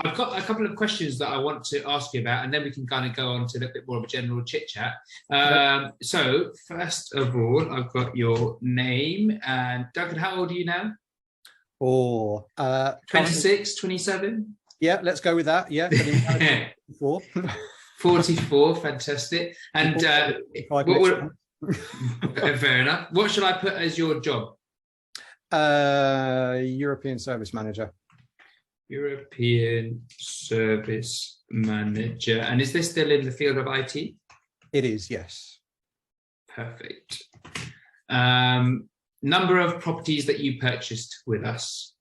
I've got a couple of questions that I want to ask you about, and then we can kind of go on to a little bit more of a general chit chat. So first of all, I've got your name, and Duncan, how old are you now? 26, 27? Yeah, let's go with that. Yeah. 44, fantastic. And fair enough. What should I put as your job? European Service Manager. European Service Manager. And is this still in the field of IT? It is, yes. Perfect. Number of properties that you purchased with us?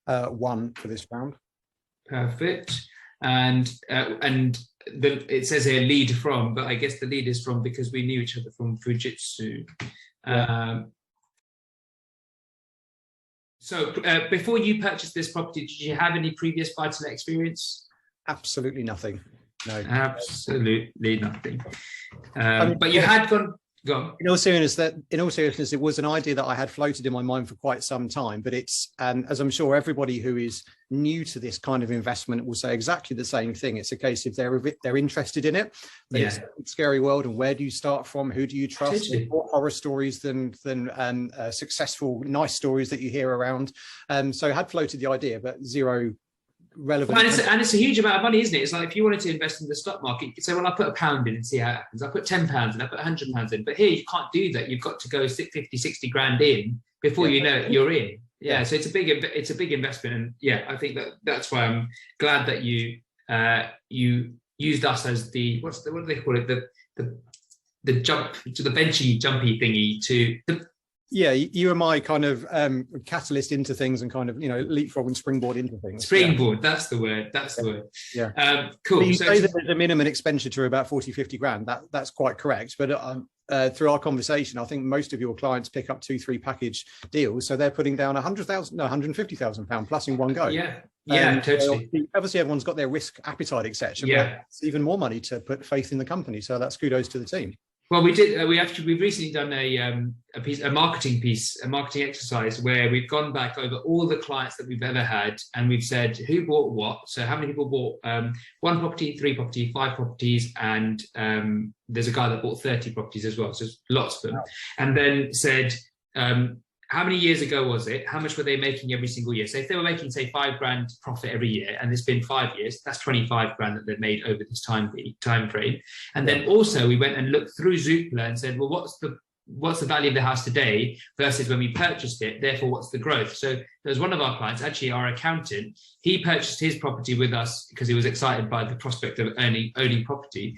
1 for this round. Perfect. And it says here lead from, but I guess the lead is from because we knew each other from Fujitsu. Yeah. So before you purchased this property, did you have any previous buy-to-let experience? Absolutely nothing. No. Absolutely nothing. But you had gone. In all seriousness, it was an idea that I had floated in my mind for quite some time, but it's, as I'm sure everybody who is new to this kind of investment will say exactly the same thing. It's a case if they're interested in it, but it's a scary world, and where do you start from? Who do you trust? More horror stories than successful, nice stories that you hear around. So I had floated the idea, but zero relevant. And it's a huge amount of money, isn't it? It's like if you wanted to invest in the stock market, you could say, well, I'll put £1 in and see how it happens. I put £10 in, I put £100 in. But here you can't do that. You've got to go 50, 60 grand in before you know it, you're in. Yeah, so it's a big investment. And yeah, I think that's why I'm glad that you used us as the, what do they call it? The jump to the benchy jumpy thingy to yeah, you were my kind of catalyst into things and kind of, leapfrog and springboard into things. Springboard, that's the word. Yeah. Cool. So you say that there's a minimum expenditure of about 40, 50 grand. That's quite correct. But through our conversation, I think most of your clients pick up 2-3 package deals. So they're putting down £150,000 plus in one go. Yeah. Totally. Obviously, everyone's got their risk appetite, etc. Yeah. It's even more money to put faith in the company. So that's kudos to the team. Well, we did. We've recently done a marketing exercise where we've gone back over all the clients that we've ever had, and we've said who bought what. So how many people bought 1 property, 3 property, 5 properties, and there's a guy that bought 30 properties as well. So there's lots of them. Wow. And then said how many years ago was it? How much were they making every single year? So if they were making, say, 5 grand profit every year, and it's been 5 years, that's 25 grand that they've made over this time frame. And then also we went and looked through Zoopla and said, well, what's the value of the house today versus when we purchased it? Therefore, what's the growth? So there's one of our clients, actually our accountant, he purchased his property with us because he was excited by the prospect of owning property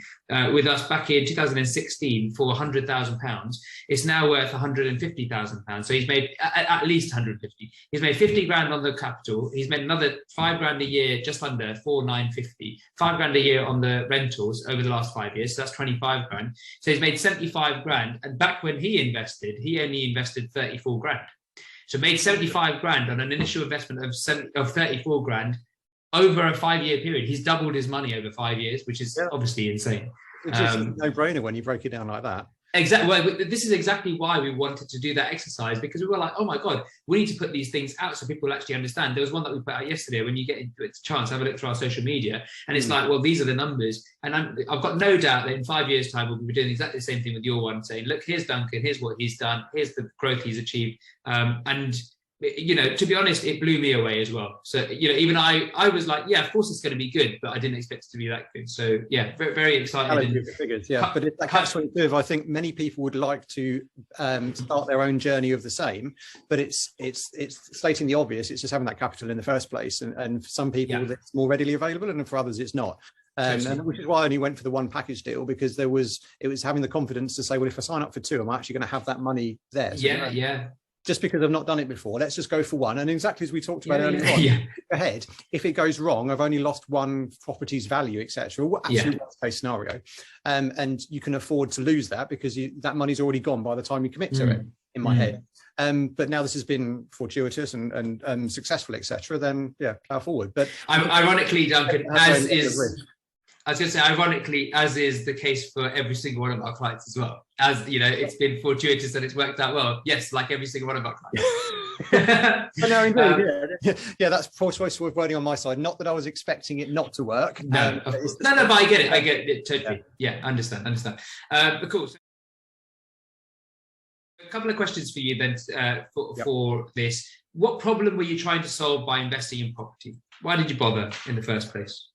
with us back in 2016 for £100,000. It's now worth £150,000. So he's made at least 150. He's made 50 grand on the capital. He's made another 5 grand a year, just under 4,950. 5 grand a year on the rentals over the last 5 years. So that's 25 grand. So he's made 75 grand. And back when he invested, he only invested 34 grand. So made 75 grand on an initial investment of 34 grand over a 5-year period. He's doubled his money over 5 years, which is obviously insane. It's just a no-brainer when you break it down like that. Exactly. Well, this is exactly why we wanted to do that exercise, because we were like, oh my God, we need to put these things out so people actually understand. There was one that we put out yesterday. When you get a chance, have a look through our social media, and it's like, well, these are the numbers. And I've got no doubt that in 5 years' time, we'll be doing exactly the same thing with your one, saying, look, here's Duncan, here's what he's done, here's the growth he's achieved. And to be honest, it blew me away as well. So, even I was like, yeah, of course it's going to be good, but I didn't expect it to be that good. So yeah, very, very excited. Figures, yeah. But that catch-22, I think many people would like to start their own journey of the same, but it's stating the obvious. It's just having that capital in the first place. And for some people, it's more readily available, and for others, it's not. And which is why I only went for the 1 package deal, because it was having the confidence to say, well, if I sign up for 2, I'm actually going to have that money there. So just because I've not done it before, let's just go for 1. And exactly as we talked about earlier on, ahead, if it goes wrong, I've only lost 1 property's value, etc. Absolute worst case scenario. And you can afford to lose that because that money's already gone by the time you commit to it, in my head. But now this has been fortuitous and successful, etc. Then plow forward. But ironically, Duncan, I was going to say, ironically, as is the case for every single one of our clients as well. As you know, it's been fortuitous that it's worked out well. Yes, like every single one of our clients. No, indeed, yeah, that's poor choice of wording on my side. Not that I was expecting it not to work. No, but I get it. I get it totally. Yeah, understand. Of course. A couple of questions for you then for this. What problem were you trying to solve by investing in property? Why did you bother in the first place?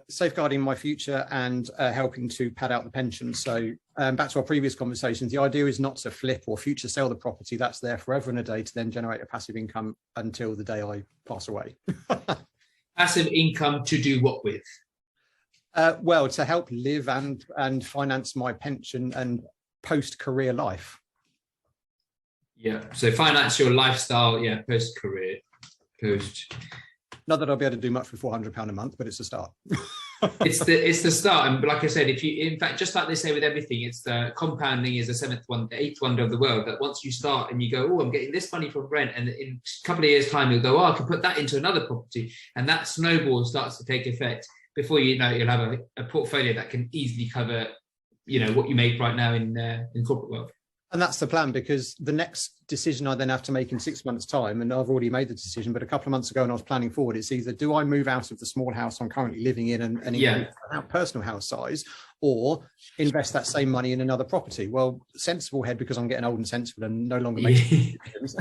Safeguarding my future and helping to pad out the pension. So back to our previous conversations, the idea is not to flip or future sell the property. That's there forever and a day to then generate a passive income until the day I pass away. Passive income to do what with? Well, to help live and finance my pension and post-career life. Yeah, so finance your lifestyle, yeah, post-career, Not that I'll be able to do much for £400 a month, but it's a start. it's the start, and like I said, if you, in fact, just like they say with everything, it's the compounding is the eighth wonder of the world. That once you start and you go, oh, I'm getting this money from rent, and in a couple of years' time, you'll go, oh, I can put that into another property, and that snowball starts to take effect. Before you know, you'll have a portfolio that can easily cover, you know, what you make right now in corporate world. And that's the plan, because the next decision I then have to make in 6 months' time, and I've already made the decision, but a couple of months ago when I was planning forward, it's either do I move out of the small house I'm currently living in and increase our personal house size, or invest that same money in another property? Well, sensible head, because I'm getting old and sensible and no longer making decisions,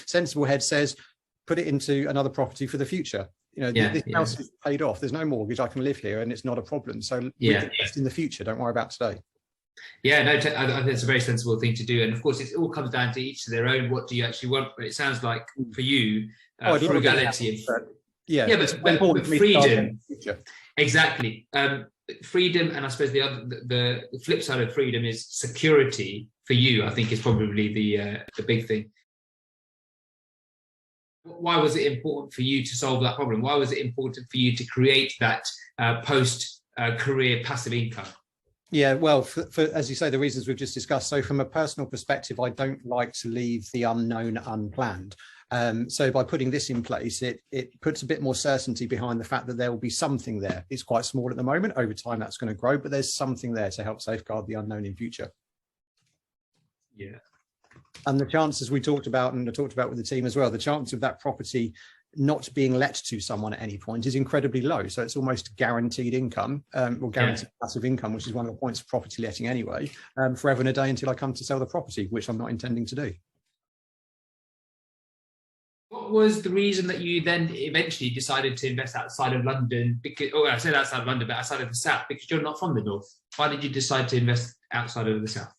sensible head says, put it into another property for the future. You know, this house is paid off. There's no mortgage. I can live here and it's not a problem. So invest in the future. Don't worry about today. Yeah, no, I think it's a very sensible thing to do. And of course, it all comes down to each to their own. What do you actually want? But it sounds like for you, frugality. But freedom. Exactly. Freedom. And I suppose the flip side of freedom is security for you, I think, is probably the big thing. Why was it important for you to solve that problem? Why was it important for you to create that post-career passive income? Yeah, well, for as you say, the reasons we've just discussed. So from a personal perspective, I don't like to leave the unknown unplanned. So by putting this in place, it puts a bit more certainty behind the fact that there will be something there. It's quite small at the moment. Over time, that's going to grow, but there's something there to help safeguard the unknown in future. Yeah. And the chances we talked about, and I talked about with the team as well, the chance of that property not being let to someone at any point is incredibly low. So it's almost guaranteed income, or guaranteed passive income, which is one of the points of property letting anyway, forever and a day until I come to sell the property, which I'm not intending to do. What was the reason that you then eventually decided to invest outside of London? Because, I said outside of London, but outside of the South, because you're not from the North. Why did you decide to invest outside of the South?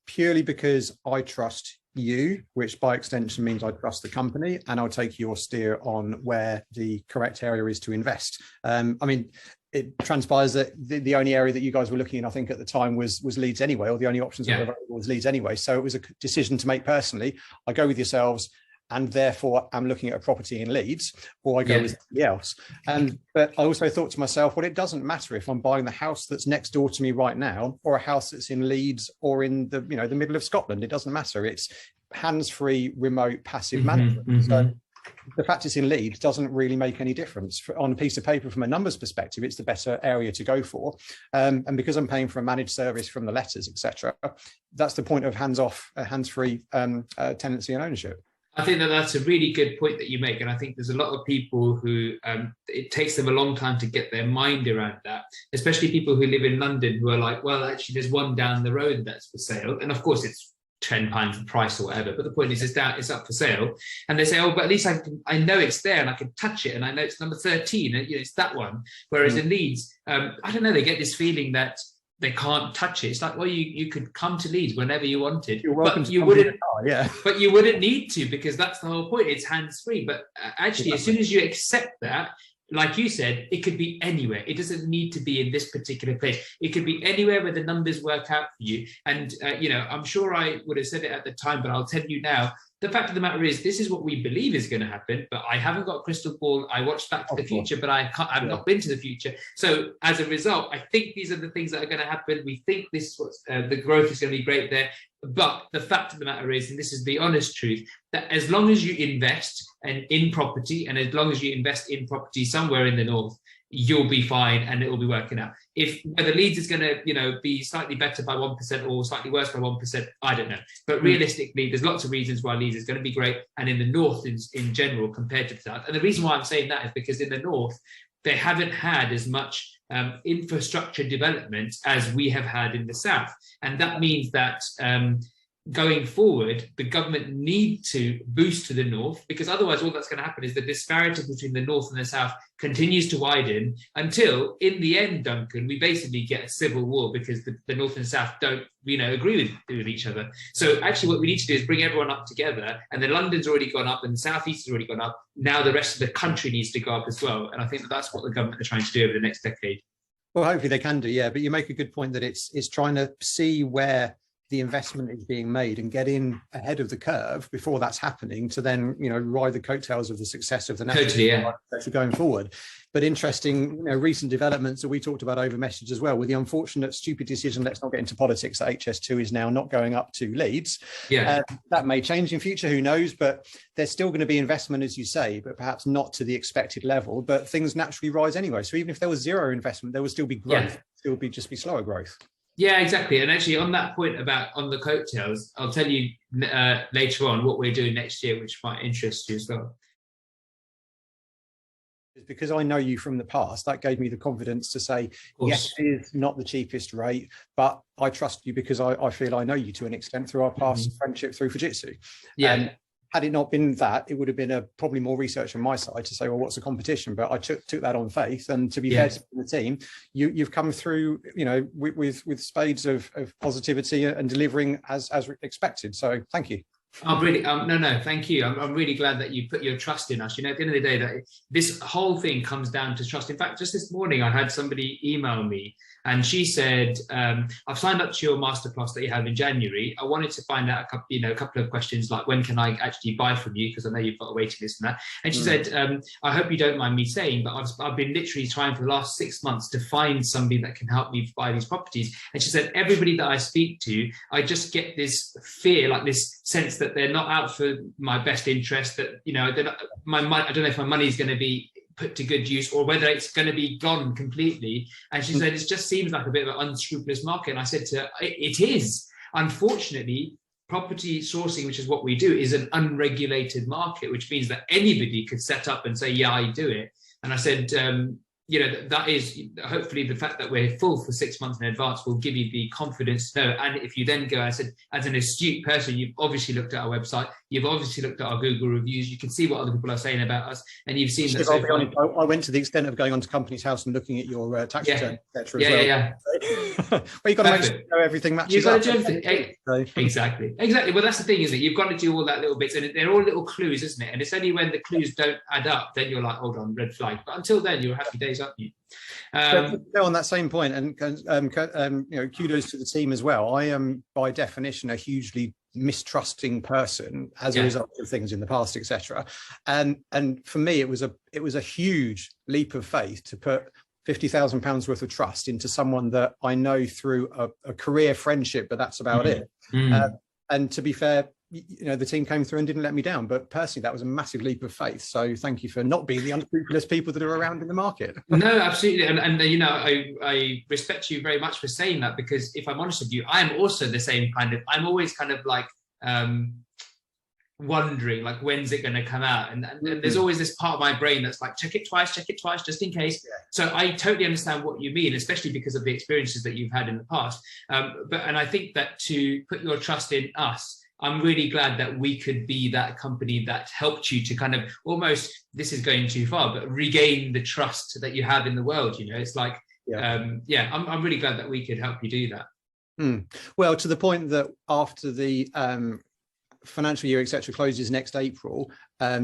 Purely because I trust you, which by extension means I trust the company, and I'll take your steer on where the correct area is to invest. I mean, it transpires that the only area that you guys were looking in, I think at the time, was Leeds anyway, or the only options that were available was Leeds anyway. So it was a decision to make personally. I go with yourselves, and therefore I'm looking at a property in Leeds, or I go with somebody else. But I also thought to myself, well, it doesn't matter if I'm buying the house that's next door to me right now, or a house that's in Leeds or in the the middle of Scotland. It doesn't matter. It's hands-free, remote, passive management. So the fact it's in Leeds doesn't really make any difference. On a piece of paper, from a numbers perspective, it's the better area to go for. And because I'm paying for a managed service from the letters, etc., that's the point of hands-off, hands-free tenancy and ownership. I think that's a really good point that you make. And I think there's a lot of people who, it takes them a long time to get their mind around that, especially people who live in London who are like, well, actually, there's one down the road that's for sale. And of course, it's £10 the price or whatever. But the point is, it's up for sale. And they say, oh, but at least I know it's there and I can touch it. And I know it's number 13. And, it's that one. Whereas in Leeds, I don't know, they get this feeling that they can't touch it. It's like, well, you could come to Leeds whenever you wanted, but you wouldn't. But you wouldn't need to, because that's the whole point. It's hands-free. But actually, as soon as you accept that, like you said, it could be anywhere. It doesn't need to be in this particular place. It could be anywhere where the numbers work out for you. And I'm sure I would have said it at the time, but I'll tell you now. The fact of the matter is, this is what we believe is going to happen, but I haven't got a crystal ball. I watched Back to the Future, but I've not been to the future. So as a result, I think these are the things that are going to happen. We think this is what's the growth is going to be great there. But the fact of the matter is, and this is the honest truth, that as long as you invest in property, and as long as you invest in property somewhere in the North, you'll be fine and it will be working out. If whether Leeds is going to, be slightly better by 1% or slightly worse by 1%, I don't know. But realistically, there's lots of reasons why Leeds is going to be great, and in the north in general compared to the south. And the reason why I'm saying that is because in the north, they haven't had as much infrastructure development as we have had in the south. And that means that going forward, the government need to boost to the north, because otherwise all that's going to happen is the disparity between the north and the south continues to widen until, in the end, Duncan, we basically get a civil war because the north and south don't, agree with each other. So actually what we need to do is bring everyone up together, and then London's already gone up and the southeast has already gone up. Now the rest of the country needs to go up as well. And I think that's what the government are trying to do over the next decade. Well, hopefully they can do, yeah. But you make a good point that it's trying to see where the investment is being made and get in ahead of the curve before that's happening, to then ride the coattails of the success of the national going forward. But interesting, recent developments that we talked about over message as well, with the unfortunate stupid decision, let's not get into politics, that HS2 is now not going up to Leeds. That may change in future, who knows, but there's still going to be investment, as you say, but perhaps not to the expected level. But things naturally rise anyway, so even if there was zero investment, there would still be growth. It would just be slower growth. Yeah, exactly. And actually, on that point about on the coattails, I'll tell you later on what we're doing next year, which might interest you as well. Because I know you from the past, that gave me the confidence to say, yes, it is not the cheapest rate, but I trust you because I feel I know you to an extent through our past friendship through Fujitsu. Had it not been that, it would have been probably more research on my side to say, well, what's the competition? But I took that on faith. And to be fair to the team, you've come through, with spades of positivity and delivering as expected. So thank you. I'm really no, thank you. I'm really glad that you put your trust in us. At the end of the day, that this whole thing comes down to trust. In fact, just this morning, I had somebody email me, and she said, "I've signed up to your masterclass that you have in January. I wanted to find out a couple of questions, like when can I actually buy from you? Because I know you've got a waiting list and that." And she said, "I hope you don't mind me saying, but I've been literally trying for the last 6 months to find somebody that can help me buy these properties." And she said, "Everybody that I speak to, I just get this fear, like this sense that they're not out for my best interest, that they're not, I don't know if my money is going to be put to good use or whether it's going to be gone completely." And she said, "It just seems like a bit of an unscrupulous market." And I said to her, it is. Unfortunately, property sourcing, which is what we do, is an unregulated market, which means that anybody could set up and say, "Yeah, I do it." And I said, that is, hopefully the fact that we're full for 6 months in advance will give you the confidence to know. And if you then go, I said, as an astute person, you've obviously looked at our website, you've obviously looked at our Google reviews, you can see what other people are saying about us, and you've seen that. I'll be honest, I went to the extent of going onto Companies House and looking at your tax return, etc. Well, you've got to make sure everything matches. You've got to do everything. Exactly. Well, that's the thing, isn't it? You've got to do all that little bits, and they're all little clues, isn't it? And it's only when the clues don't add up, then you're like, hold on, red flag. But until then, you're happy days, aren't you? On that same point, and kudos to the team as well. I am by definition a hugely mistrusting person as a result of things in the past, etc. And for me, it was a huge leap of faith to put £50,000 worth of trust into someone that I know through a career friendship, but that's about it. And to be fair, the team came through and didn't let me down. But personally, that was a massive leap of faith. So thank you for not being the unscrupulous people that are around in the market. No, absolutely. And I respect you very much for saying that, because if I'm honest with you, I'm also the same I'm always kind of like wondering, like, when's it going to come out? And there's always this part of my brain that's like, check it twice, just in case. So I totally understand what you mean, especially because of the experiences that you've had in the past. And I think that to put your trust in us, I'm really glad that we could be that company that helped you to kind of almost, this is going too far, but regain the trust that you have in the world. It's like, I'm really glad that we could help you do that. Well, to the point that after the financial year, etc., closes next April,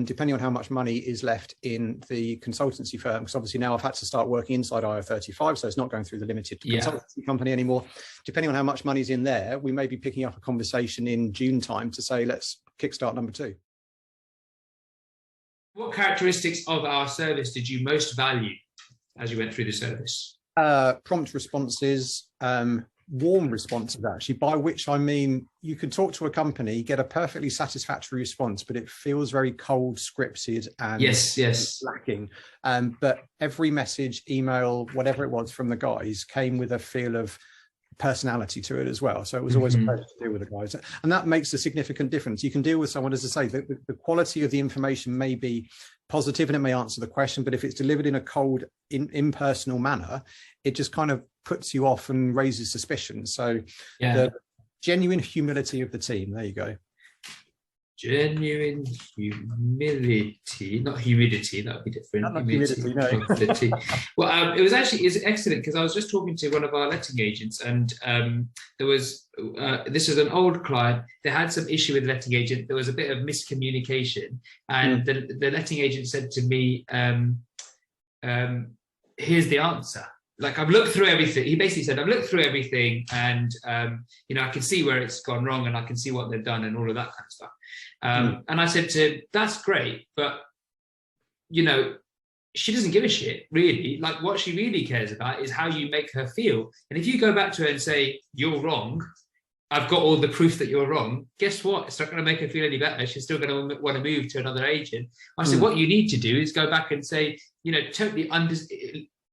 depending on how much money is left in the consultancy firm, because obviously now I've had to start working inside IR35, so it's not going through the limited consultancy company anymore. Depending on how much money's in there, we may be picking up a conversation in June time to say, let's kickstart number 2. What characteristics of our service did you most value as you went through the service? Prompt responses, warm responses, actually, by which I mean you can talk to a company, get a perfectly satisfactory response, but it feels very cold, scripted, and yes lacking. But every message, email, whatever it was from the guys came with a feel of personality to it as well. So it was always a pleasure to deal with the guys, and that makes a significant difference. You can deal with someone, as I say, the quality of the information may be positive and it may answer the question, but if it's delivered in a cold, impersonal manner, it just kind of puts you off and raises suspicion. So the genuine humility of the team, there you go. Genuine humility, not humidity, that would be different. Not humidity, no. Well, it was excellent, because I was just talking to one of our letting agents, and there was this was an old client. They had some issue with the letting agent. There was a bit of miscommunication, and the letting agent said to me, here's the answer. Like, I've looked through everything. He basically said, I've looked through everything, and you know, I can see where it's gone wrong, and I can see what they've done, and all of that kind of stuff. And I said to him, that's great, but you know, she doesn't give a shit, really. Like, what she really cares about is how you make her feel. And if you go back to her and say, you're wrong, I've got all the proof that you're wrong, guess what? It's not going to make her feel any better. She's still going to want to move to another agent. I said, what you need to do is go back and say, you know, totally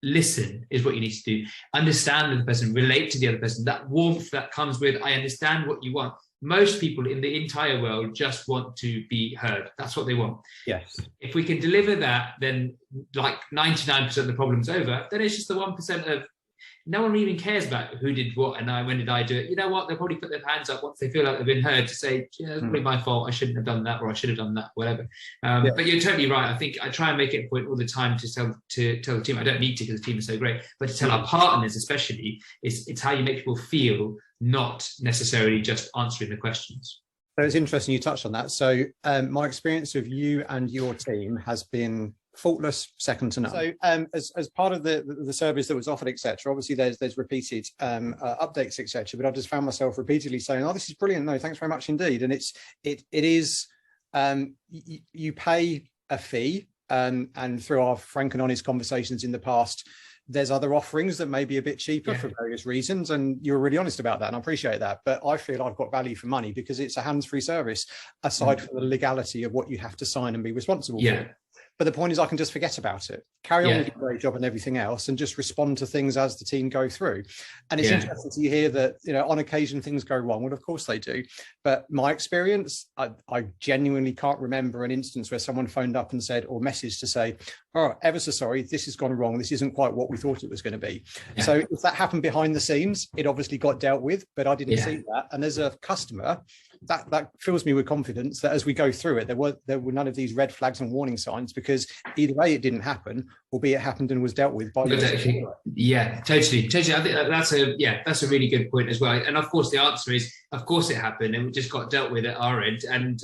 listen is what you need to do. Understand the person, relate to the other person. That warmth that comes with, I understand what you want. Most people in the entire world just want to be heard. That's what they want. Yes. If we can deliver that, then like 99% of the problem's over. Then it's just the 1% of, no one even cares about who did what and when did I do it. You know what? They'll probably put their hands up once they feel like they've been heard to say, yeah, it's probably my fault. I shouldn't have done that, or I should have done that, whatever. But you're totally right. I think I try and make it a point all the time to tell the team. I don't need to, because the team is so great, but to tell our partners especially, it's how you make people feel, not necessarily just answering the questions. So it's interesting you touched on that. So my experience of you and your team has been faultless, second to none. So as part of the service that was offered, etc., obviously there's repeated updates, etc., but I've just found myself repeatedly saying, oh, this is brilliant, no, thanks very much indeed. And it is you pay a fee, and through our frank and honest conversations in the past, there's other offerings that may be a bit cheaper for various reasons, and you're really honest about that, and I appreciate that. But I feel I've got value for money because it's a hands-free service, aside from the legality of what you have to sign and be responsible for. But the point is, I can just forget about it, carry on with your great job and everything else, and just respond to things as the team go through. And it's interesting to hear that, you know, on occasion things go wrong. Well, of course they do. But my experience, I genuinely can't remember an instance where someone phoned up and said, or messaged to say, oh, ever so sorry, this has gone wrong. This isn't quite what we thought it was going to be. So if that happened behind the scenes, it obviously got dealt with, but I didn't see that. And as a customer, that fills me with confidence that as we go through it, there were none of these red flags and warning signs, because either way it didn't happen, or B, it happened and was dealt with by the Yeah, totally. I think that's a really good point as well. And of course the answer is, of course it happened, and we just got dealt with at our end. And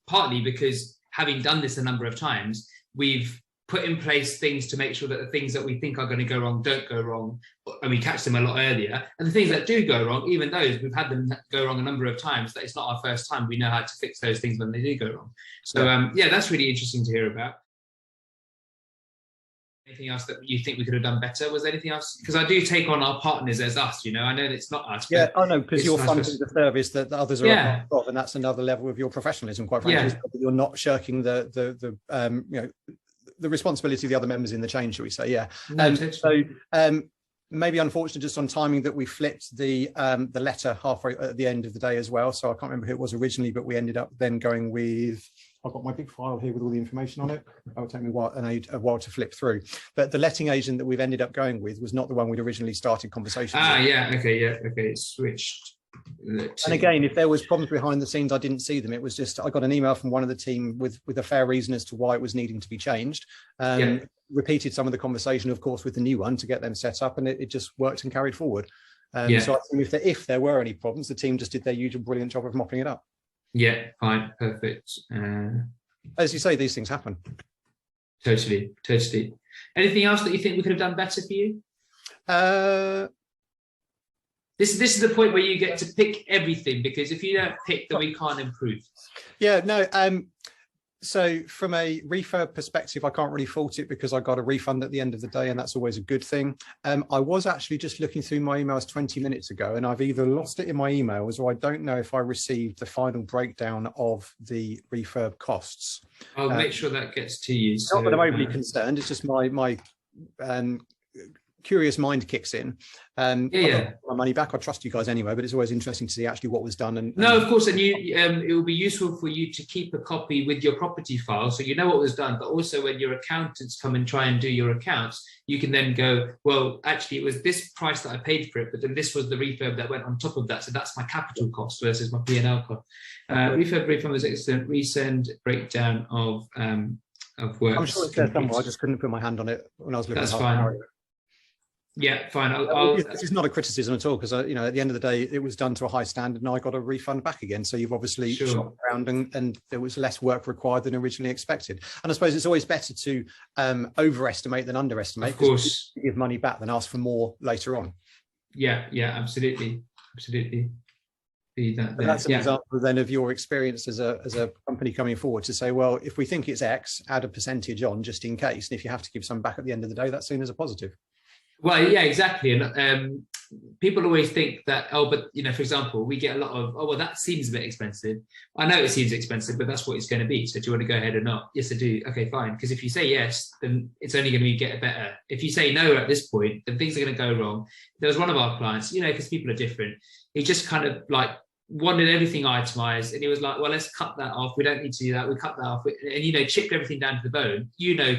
partly because, having done this a number of times, we've put in place things to make sure that the things that we think are going to go wrong don't go wrong, and we catch them a lot earlier. And the things that do go wrong, even those we've had them go wrong a number of times, that it's not our first time. We know how to fix those things when they do go wrong. So that's really interesting to hear about. Anything else that you think we could have done better? Was there anything else? Because I do take on our partners as us, you know. I know that it's not us. Yeah, I know, because you're funding the service that the others are a part of, and that's another level of your professionsionally, quite frankly. You're not shirking the you know, the responsibility of the other members in the chain, shall we say? Maybe unfortunate just on timing that we flipped the letter halfway at the end of the day as well. So I can't remember who it was originally, but we ended up then going with, I've got my big file here with all the information on it. It will take me a while to flip through. But the letting agent that we've ended up going with was not the one we'd originally started conversations with. Okay, switched. And again, if there was problems behind the scenes, I didn't see them. It was just, I got an email from one of the team with a fair reason as to why it was needing to be changed. Repeated some of the conversation, of course, with the new one to get them set up, and it just worked and carried forward. So I think if there were any problems, the team just did their usual brilliant job of mopping it up. Yeah, fine, perfect. As you say, these things happen. Totally. Anything else that you think we could have done better for you? This is the point where you get to pick everything, because if you don't pick, then we can't improve. Yeah, no. So from a refurb perspective, I can't really fault it because I got a refund at the end of the day, and that's always a good thing. I was actually just looking through my emails 20 minutes ago, and I've either lost it in my emails or I don't know if I received the final breakdown of the refurb costs. I'll make sure that gets to you. Not that I'm overly concerned. It's just my curious mind kicks in. Yeah. My money back. I trust you guys anyway, but it's always interesting to see actually what was done. And no, of course, and it will be useful for you to keep a copy with your property file, so you know what was done. But also, when your accountants come and try and do your accounts, you can then go, well, actually, it was this price that I paid for it, but then this was the refurb that went on top of that. So that's my capital cost versus my P&L cost. Refund was excellent. Resend breakdown of work. I'm sure it's there somewhere. I just couldn't put my hand on it when I was looking. That's fine. Yeah, fine. This is not a criticism at all, because at the end of the day, it was done to a high standard, and I got a refund back again. So you've obviously shot around, and there was less work required than originally expected. And I suppose it's always better to overestimate than underestimate. Of course, give money back than ask for more later on. Yeah, absolutely. That's an example then of your experience as a company coming forward to say, well, if we think it's X, add a percentage on just in case. And if you have to give some back at the end of the day, that's seen as a positive. Well, yeah, exactly. And people always think that, but for example, we get a lot of, well, that seems a bit expensive. I know it seems expensive, but that's what it's going to be. So do you want to go ahead or not? Yes, I do. Okay, fine. Because if you say yes, then it's only going to get better. If you say no at this point, then things are going to go wrong. There was one of our clients, because people are different. He just kind of wanted everything itemized, and he was like, well, let's cut that off. We don't need to do that. We cut that off. And, chipped everything down to the bone.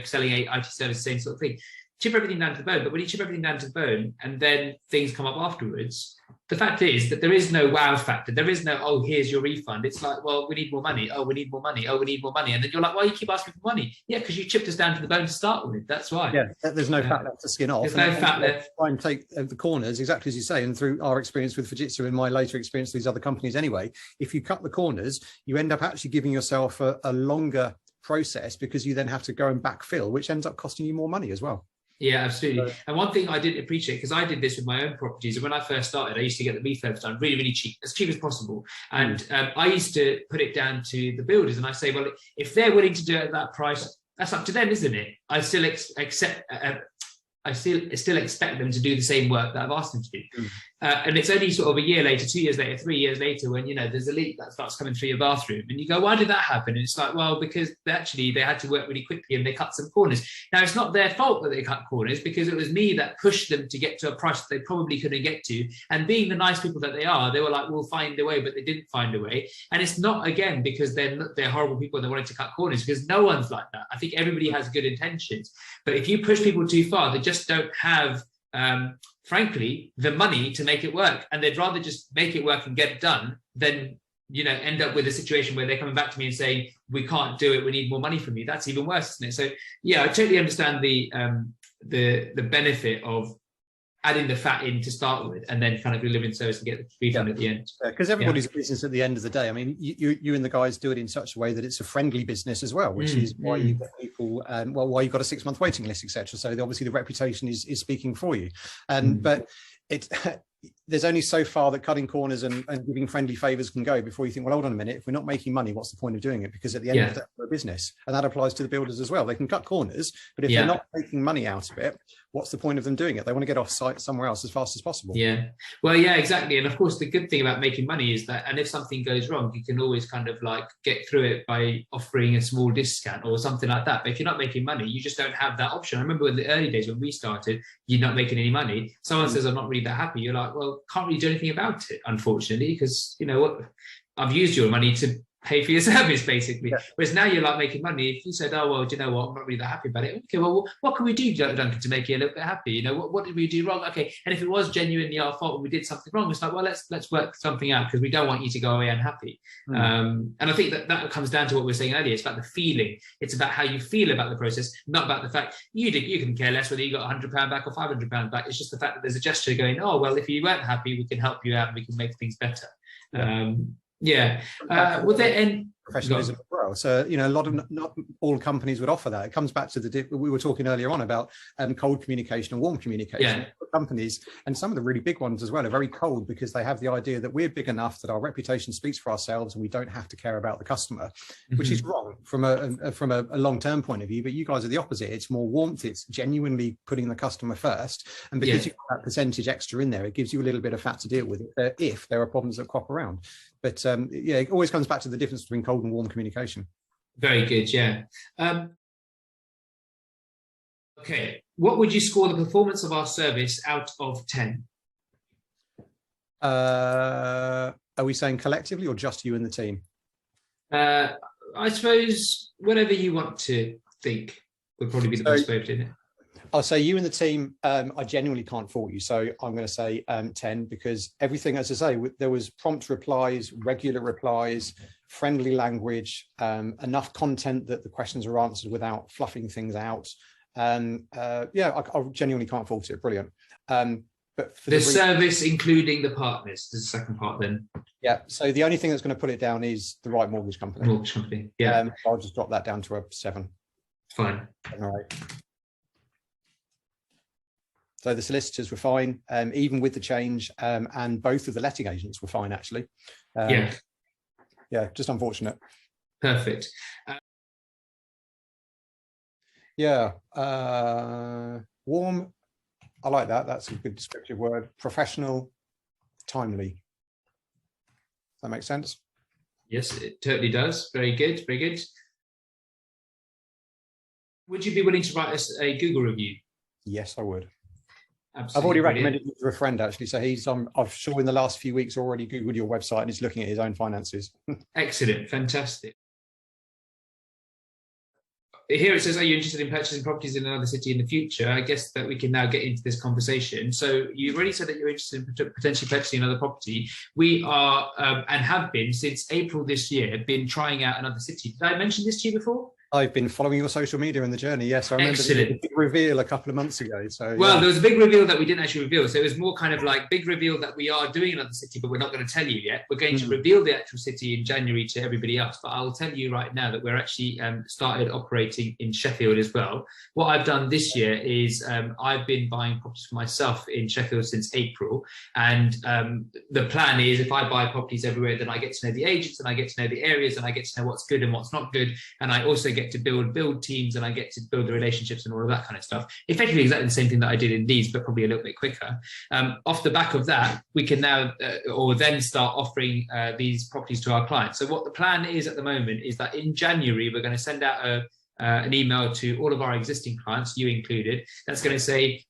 Selling a IT service, same sort of thing. Chip everything down to the bone, but when you chip everything down to the bone and then things come up afterwards, the fact is that there is no wow factor. There is no, oh, here's your refund. It's like, well, we need more money. Oh, we need more money. Oh, we need more money. And then you're like, why do you keep asking for money? Yeah, because you chipped us down to the bone to start with. That's why. Yeah, there's no fat left to skin off. There's no fat left. Try and take the corners, exactly as you say, and through our experience with Fujitsu and my later experience with these other companies anyway, if you cut the corners, you end up actually giving yourself a longer process, because you then have to go and backfill, which ends up costing you more money as well. Yeah, absolutely. And one thing I did appreciate, because I did this with my own properties, and when I first started, I used to get the refurbs done really, really cheap, as cheap as possible. And I used to put it down to the builders, and I say, well, if they're willing to do it at that price, that's up to them, isn't it? I still expect them to do the same work that I've asked them to do. And it's only sort of a year later, 2 years later, 3 years later, when, there's a leak that starts coming through your bathroom, and you go, why did that happen? And it's like, well, because actually they had to work really quickly and they cut some corners. Now, it's not their fault that they cut corners, because it was me that pushed them to get to a price that they probably couldn't get to. And being the nice people that they are, they were like, we'll find a way, but they didn't find a way. And it's not, again, because they're horrible people and they wanted to cut corners, because no one's like that. I think everybody has good intentions. But if you push people too far, they just don't have frankly, the money to make it work, and they'd rather just make it work and get it done than end up with a situation where they're coming back to me and saying, we can't do it, we need more money from you. That's even worse, isn't it? So yeah, I totally understand the benefit of adding the fat in to start with, and then kind of delivering service and get the refund at the end. Because everybody's a business at the end of the day. I mean, you and the guys do it in such a way that it's a friendly business as well, which is why you get people, why you've got a 6-month waiting list, etc. So obviously the reputation is speaking for you. But there's only so far that cutting corners and giving friendly favors can go before you think, well, hold on a minute, if we're not making money, what's the point of doing it? Because at the end of the day, we're a business, and that applies to the builders as well. They can cut corners, but if they're not making money out of it, what's the point of them doing it? They want to get off site somewhere else as fast as possible. Yeah, well, yeah, exactly. And of course, the good thing about making money is that, and if something goes wrong, you can always kind of get through it by offering a small discount or something like that. But if you're not making money, you just don't have that option. I remember in the early days when we started, you're not making any money. Someone says, I'm not really that happy. You're like, well, can't really do anything about it, unfortunately, because what, I've used your money to pay for your service, basically. Whereas now you're making money. If you said, oh, well, do you know what, I'm not really that happy about it. Okay, well, what can we do, Duncan, to make you a little bit happy? What did we do wrong? Okay, and if it was genuinely our fault and we did something wrong, it's like, well, let's work something out, because we don't want you to go away unhappy. And I think that comes down to what we were saying earlier. It's about the feeling. It's about how you feel about the process, not about the fact you can care less whether you got £100 back or £500 back. It's just the fact that there's a gesture going, oh, well, if you weren't happy, we can help you out and we can make things better. Would there end professionalism as well? So not all companies would offer that. It comes back to we were talking earlier on about cold communication and warm communication. companies, and some of the really big ones as well, are very cold because they have the idea that we're big enough that our reputation speaks for ourselves and we don't have to care about the customer, which is wrong from a long-term point of view. But you guys are the opposite. It's more warmth. It's genuinely putting the customer first. And because you've got that percentage extra in there, it gives you a little bit of fat to deal with if there are problems that crop around. But yeah, it always comes back to the difference between cold and warm communication. Very good, yeah. Okay, what would you score the performance of our service out of 10? Are we saying collectively or just you and the team? I suppose whatever you want to think would probably be the best way of doing it. I'll say you and the team, I genuinely can't fault you. So I'm going to say 10, because everything, as I say, there was prompt replies, regular replies, friendly language, enough content that the questions are answered without fluffing things out. Yeah, I genuinely can't fault it. Brilliant. But for the service, including the partners, is the second part then. Yeah. So the only thing that's going to put it down is the right mortgage company. Mortgage company. Yeah. I'll just drop that down to a 7. Fine. All right. So the solicitors were fine, even with the change, and both of the letting agents were fine, actually. Yeah. Yeah, just unfortunate. Perfect. Yeah. Warm. I like that. That's a good descriptive word. Professional, timely. Does that make sense? Yes, it totally does. Very good. Very good. Would you be willing to write us a Google review? Yes, I would. Absolutely. I've already recommended it to a friend, actually. So he's I'm sure in the last few weeks already Googled your website and he's looking at his own finances. Excellent. Fantastic. Here it says, are you interested in purchasing properties in another city in the future? I guess that we can now get into this conversation. So you've already said that you're interested in potentially purchasing another property. We are, and have been since April this year, been trying out another city. Did I mention this to you before? I've been following your social media in the journey. Yes, I remember the big reveal a couple of months ago. So well, there was a big reveal that we didn't actually reveal. So it was more kind of like big reveal that we are doing another city, but we're not going to tell you yet. We're going to reveal the actual city in January to everybody else. But I'll tell you right now that we're actually started operating in Sheffield as well. What I've done this year is I've been buying properties for myself in Sheffield since April. And the plan is if I buy properties everywhere, then I get to know the agents and I get to know the areas and I get to know what's good and what's not good. And I also get to build teams and I get to build the relationships and all of that kind of stuff. Effectively exactly the same thing that I did in Leeds, but probably a little bit quicker. Off the back of that, we can now or then start offering these properties to our clients. So what the plan is at the moment is that in January, we're going to send out an email to all of our existing clients, you included, that's going to say,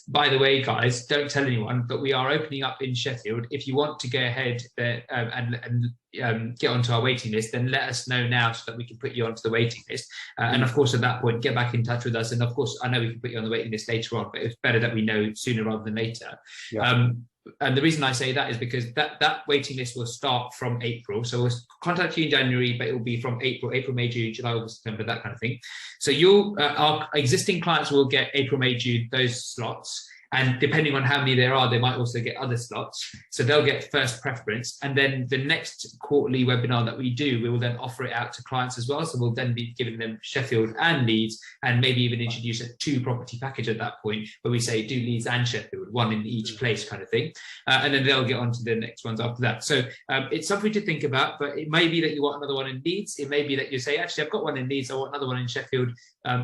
by the way, guys, don't tell anyone, but we are opening up in Sheffield. If you want to go ahead and get onto our waiting list, then let us know now so that we can put you onto the waiting list. And of course, at that point, get back in touch with us. And of course, I know we can put you on the waiting list later on, but it's better that we know sooner rather than later. Yeah. And the reason I say that is because that waiting list will start from April. So we'll contact you in January, but it will be from April, May, June, July, August, September, that kind of thing. So our existing clients will get April, May, June, those slots. And depending on how many there are, they might also get other slots. So they'll get first preference. And then the next quarterly webinar that we do, we will then offer it out to clients as well. So we'll then be giving them Sheffield and Leeds, and maybe even introduce a 2-property package at that point, where we say do Leeds and Sheffield, one in each place kind of thing. And then they'll get on to the next ones after that. So it's something to think about, but it may be that you want another one in Leeds. It may be that you say, actually, I've got one in Leeds, I want another one in Sheffield.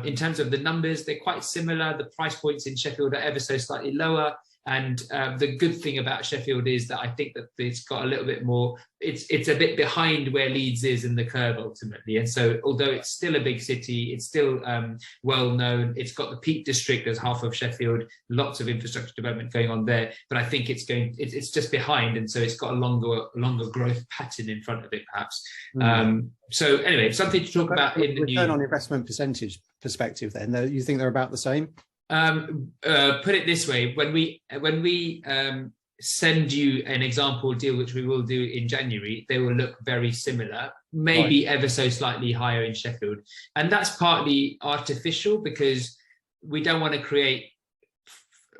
In terms of the numbers, they're quite similar. The price points in Sheffield are ever so slightly lower. And the good thing about Sheffield is that I think that it's got a little bit more, it's a bit behind where Leeds is in the curve ultimately. And so although it's still a big city, it's still well known. It's got the Peak District as half of Sheffield, lots of infrastructure development going on there. But I think it's just behind. And so it's got a longer growth pattern in front of it, perhaps. So anyway, something to talk about in the return on investment percentage perspective then. You think they're about the same? Put it this way, when we send you an example deal, which we will do in January, they will look very similar, maybe ever so slightly higher in Sheffield. And that's partly artificial because we don't want to create,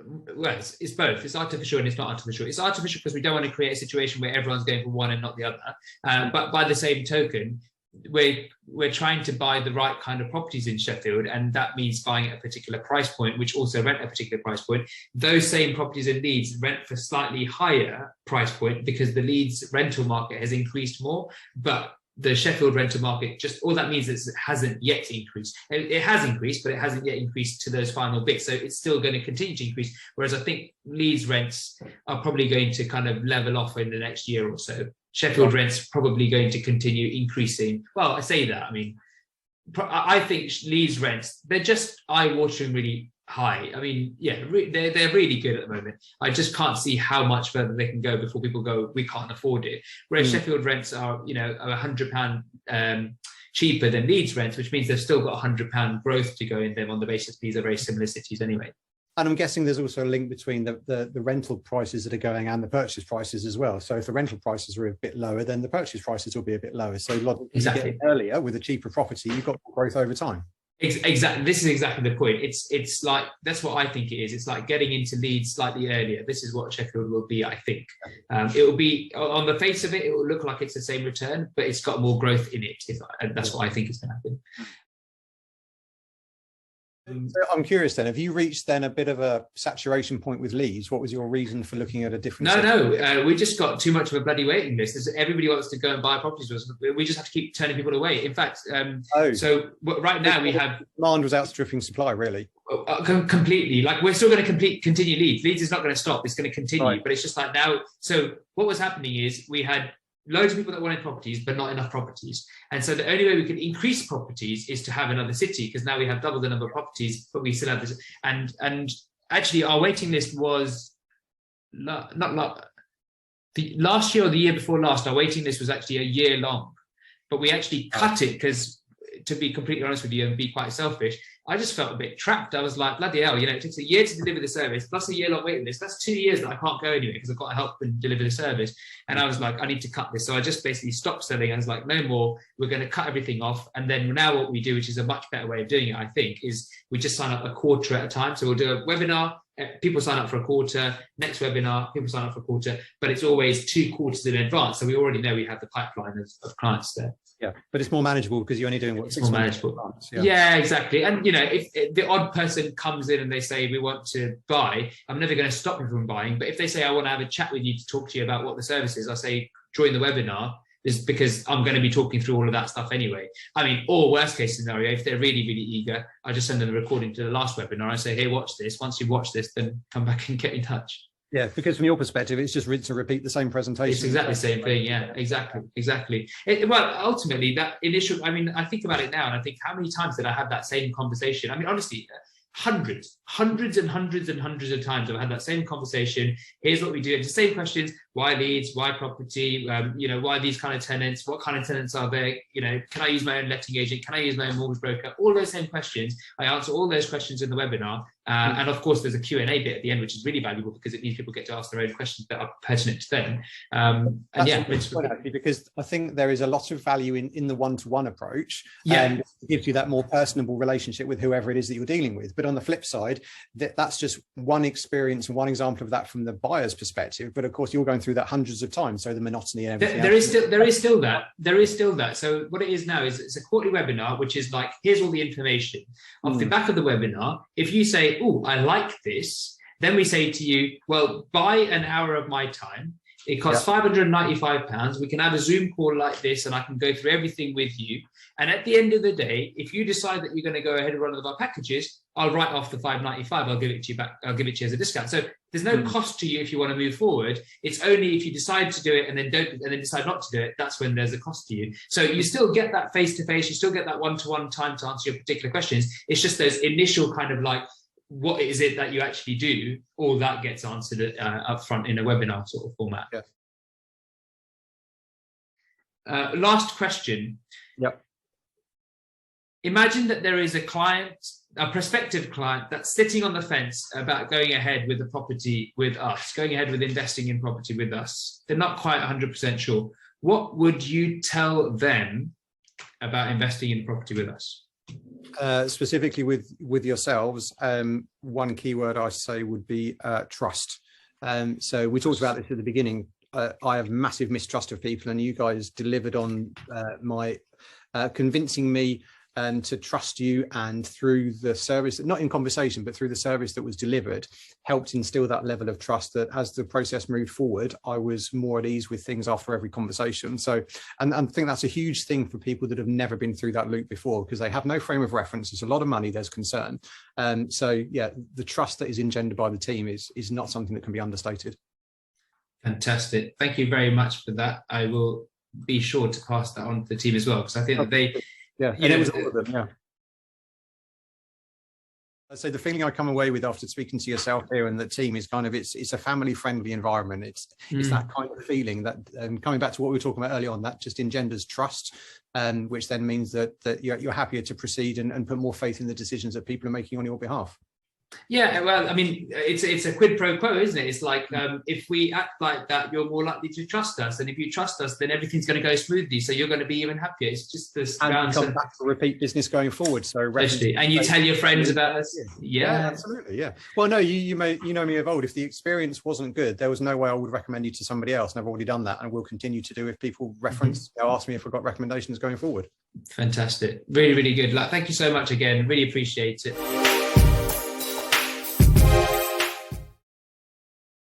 well, it's both. It's artificial and it's not artificial. It's artificial because we don't want to create a situation where everyone's going for one and not the other. But by the same token, we're trying to buy the right kind of properties in Sheffield, and that means buying at a particular price point, which also rent at a particular price point. Those same properties in Leeds rent for slightly higher price point because the Leeds rental market has increased more, but the Sheffield rental market, just all that means is it hasn't yet increased. It has increased, but it hasn't yet increased to those final bits. So it's still going to continue to increase. Whereas I think Leeds rents are probably going to kind of level off in the next year or so. Sheffield rents probably going to continue increasing. Well, I say that. I mean, I think Leeds rents, they're just eye-watering really high. I mean, yeah, they're really good at the moment. I just can't see how much further they can go before people go, we can't afford it. Whereas Sheffield rents are, you know, £100 cheaper than Leeds rents, which means they've still got £100 growth to go in them on the basis these are very similar cities anyway. And I'm guessing there's also a link between the rental prices that are going and the purchase prices as well. So if the rental prices are a bit lower, then the purchase prices will be a bit lower. So exactly, earlier with a cheaper property, you've got growth over time. Exactly. This is exactly the point. It's like, that's what I think it is. It's like getting into Leeds slightly earlier. This is what Sheffield will be, I think. It will be, on the face of it, it will look like it's the same return, but it's got more growth in it. And that's what I think is going to happen. So I'm curious then, have you reached then a bit of a saturation point with Leeds? What was your reason for looking at a different we just got too much of a bloody waiting list. Everybody wants to go and buy properties with us. We just have to keep turning people away. In fact, so right now we have... Demand was outstripping supply, really. Completely. Like, we're still going to continue Leeds. Leeds is not going to stop. It's going to continue. Right. But it's just like now... So what was happening is we had loads of people that wanted properties, but not enough properties. And so the only way we can increase properties is to have another city, because now we have double the number of properties, but we still have this. And actually, our waiting list was not the last year or the year before last. Our waiting list was actually a year long, but we actually cut it because, to be completely honest with you and be quite selfish, I just felt a bit trapped. I was like, bloody hell, you know, it takes a year to deliver the service, plus a year-long waiting list. That's 2 years that I can't go anywhere because I've got to help them deliver the service. And I was like, I need to cut this. So I just basically stopped selling. I was like, no more. We're going to cut everything off. And then now what we do, which is a much better way of doing it, I think, is we just sign up a quarter at a time. So we'll do a webinar. People sign up for a quarter. Next webinar, people sign up for a quarter. But it's always 2 quarters in advance. So we already know we have the pipeline of clients there. Yeah, but it's more manageable because you're only doing what's more manageable. Yeah, exactly. And you know, if the odd person comes in and they say we want to buy, I'm never going to stop them from buying. But if they say I want to have a chat with you to talk to you about what the service is, I say join the webinar, is because I'm going to be talking through all of that stuff anyway. I mean, or worst case scenario, if they're really, really eager, I just send them the recording to the last webinar. I say, hey, watch this. Once you've watched this, then come back and get in touch. Yeah, because from your perspective, it's just rinse and repeat the same presentation. It's exactly the same thing. Yeah, exactly. Well, ultimately, that initial, I mean, I think about it now and I think, how many times did I have that same conversation? I mean, honestly, hundreds of times I've had that same conversation. Here's what we do. It's the same questions. Why Leeds? Why property? You know, why these kind of tenants? What kind of tenants are there? You know, can I use my own letting agent? Can I use my own mortgage broker? All those same questions. I answer all those questions in the webinar. And of course, there's a Q&A bit at the end, which is really valuable because it means people get to ask their own questions that are pertinent to them. And yeah, because I think there is a lot of value in the one-to-one approach. And it gives you that more personable relationship with whoever it is that you're dealing with. But on the flip side, that's just one experience and one example of that from the buyer's perspective. But of course, you're going through that hundreds of times, so the monotony and everything. There is still that. So what it is now is it's a quarterly webinar, which is like, here's all the information. Off the back of the webinar, if you say, oh, I like this, then we say to you, well, buy an hour of my time. It costs £595. We can have a Zoom call like this and I can go through everything with you. And at the end of the day, if you decide that you're going to go ahead and run one of our packages, I'll write off the £595. I'll give it to you back. I'll give it to you as a discount. So there's no cost to you if you want to move forward. It's only if you decide to do it and then decide not to do it, that's when there's a cost to you. So you still get that face-to-face, you still get that one-to-one time to answer your particular questions. It's just those initial kind of like, what is it that you actually do? All that gets answered up front in a webinar sort of format. Yeah. Last question. Yep. Imagine that there is a client, a prospective client, that's sitting on the fence about going ahead with the property with us, going ahead with investing in property with us. They're not quite 100% sure. What would you tell them about investing in property with us? Specifically with yourselves, one keyword I say would be trust. So we talked about this at the beginning. I have massive mistrust of people, and you guys delivered on my convincing me to trust you, and through the service, not in conversation, but through the service that was delivered, helped instill that level of trust that as the process moved forward, I was more at ease with things after every conversation. So, and I think that's a huge thing for people that have never been through that loop before, because they have no frame of reference. There's a lot of money, there's concern. So yeah, the trust that is engendered by the team is not something that can be understated. Fantastic. Thank you very much for that. I will be sure to pass that on to the team as well, because I think that they, yeah, and it was all of them, yeah. I'd say the feeling I come away with after speaking to yourself here and the team is kind of, it's a family friendly environment. It's that kind of feeling that, coming back to what we were talking about earlier on, that just engenders trust, which then means that you're happier to proceed and put more faith in the decisions that people are making on your behalf. Yeah, well, I mean, it's a quid pro quo, isn't it? It's like, if we act like that, you're more likely to trust us, and if you trust us, then everything's going to go smoothly, so you're going to be even happier. It's just this and come back to repeat business going forward. So and you tell your friends about us. Yeah, absolutely. Yeah. Well, no, you know me of old. If the experience wasn't good, there was no way I would recommend you to somebody else, and I've already done that, and will continue to do if people reference. They'll ask me if I've got recommendations going forward. Fantastic, really, really good. Thank you so much again. Really appreciate it.